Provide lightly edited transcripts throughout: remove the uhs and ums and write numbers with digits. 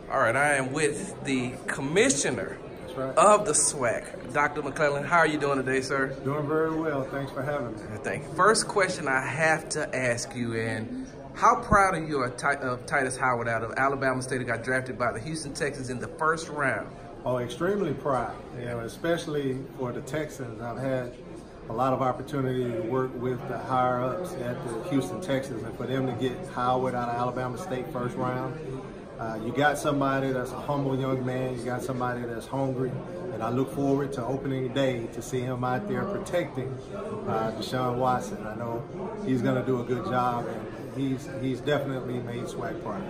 All right, I am with the commissioner of the SWAC, Dr. McClelland. How are you doing today, sir? Doing very well. Thanks for having me. Thank you. First question I have to ask you, and how proud are you of Tytus Howard out of Alabama State, who got drafted by the Houston Texans in the first round? Oh, extremely proud, especially for the Texans. I've had a lot of opportunity to work with the higher-ups at the Houston Texans, and for them to get Howard out of Alabama State first round, you got somebody that's a humble young man, you got somebody that's hungry, and I look forward to opening day to see him out there protecting Deshaun Watson. I know he's going to do a good job, and he's definitely made SWAC proud.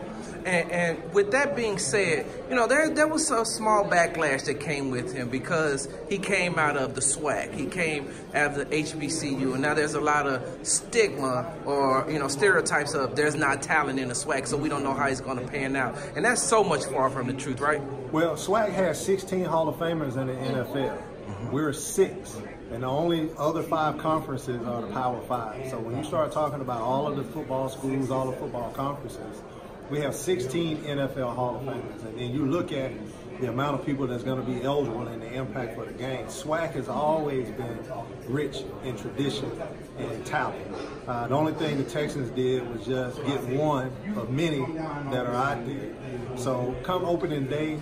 And with that being said, you know, there was a small backlash that came with him because he came out of the SWAC. He came out of the HBCU, and now there's a lot of stigma or, you know, stereotypes of there's not talent in the SWAC, so we don't know how he's going to pan out. And that's so much far from the truth, right? Well, SWAC has 16 Hall of Famers in the NFL. We're 6. And the only other 5 conferences are the Power 5. So when you start talking about all of the football schools, all the football conferences, we have 16 NFL Hall of Famers. And then you look at the amount of people that's going to be eligible and the impact for the game. SWAC has always been rich in tradition and talent. The only thing the Texans did was just get one of many that are out there. So come opening day,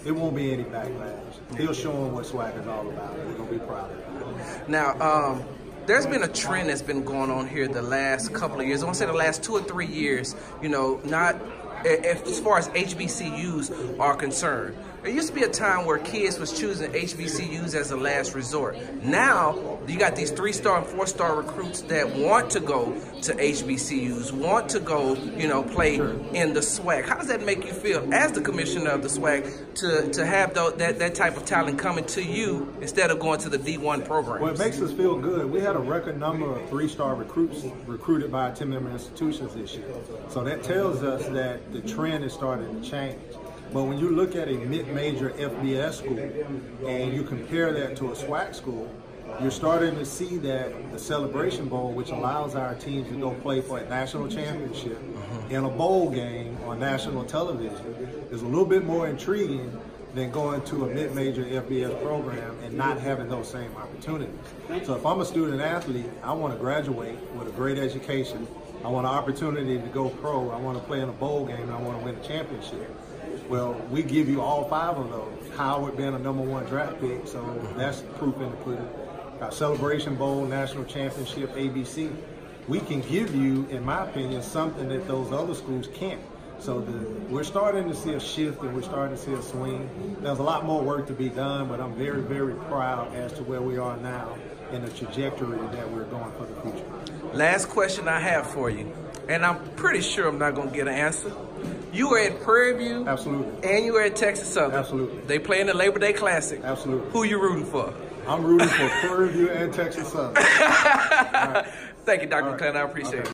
it won't be any backlash. He'll show them what SWAC is all about, and they're going to be proud of it. Now, there's been a trend that's been going on here the last couple of years. I want to say the last 2 or 3 years, you know, not as far as HBCUs are concerned. There used to be a time where kids was choosing HBCUs as a last resort. Now, you got these 3-star and 4-star recruits that want to go to HBCUs, want to go, you know, play in the SWAC. How does that make you feel as the commissioner of the SWAC to have that type of talent coming to you instead of going to the D1 programs? Well, it makes us feel good. We had a record number of 3-star recruits recruited by 10-member institutions this year. So that tells us that the trend is starting to change. But when you look at a mid-major FBS school and you compare that to a SWAC school, you're starting to see that the Celebration Bowl, which allows our teams to go play for a national championship in a bowl game on national television, is a little bit more intriguing than going to a mid-major FBS program and not having those same opportunities. So if I'm a student athlete, I want to graduate with a great education. I want an opportunity to go pro. I want to play in a bowl game. And I want to win a championship. Well, we give you all 5 of those. Howard being a #1 draft pick, so that's proof in the pudding. Our Celebration Bowl, National Championship, ABC. We can give you, in my opinion, something that those other schools can't. So we're starting to see a shift and we're starting to see a swing. There's a lot more work to be done, but I'm very, very proud as to where we are now and the trajectory that we're going for the future. Last question I have for you, and I'm pretty sure I'm not going to get an answer. You were at Prairie View. Absolutely. And you were at Texas Southern. Absolutely. They play in the Labor Day Classic. Absolutely. Who you rooting for? I'm rooting for Prairie View and Texas Southern. Right. Thank you, Dr. McClelland. I appreciate it.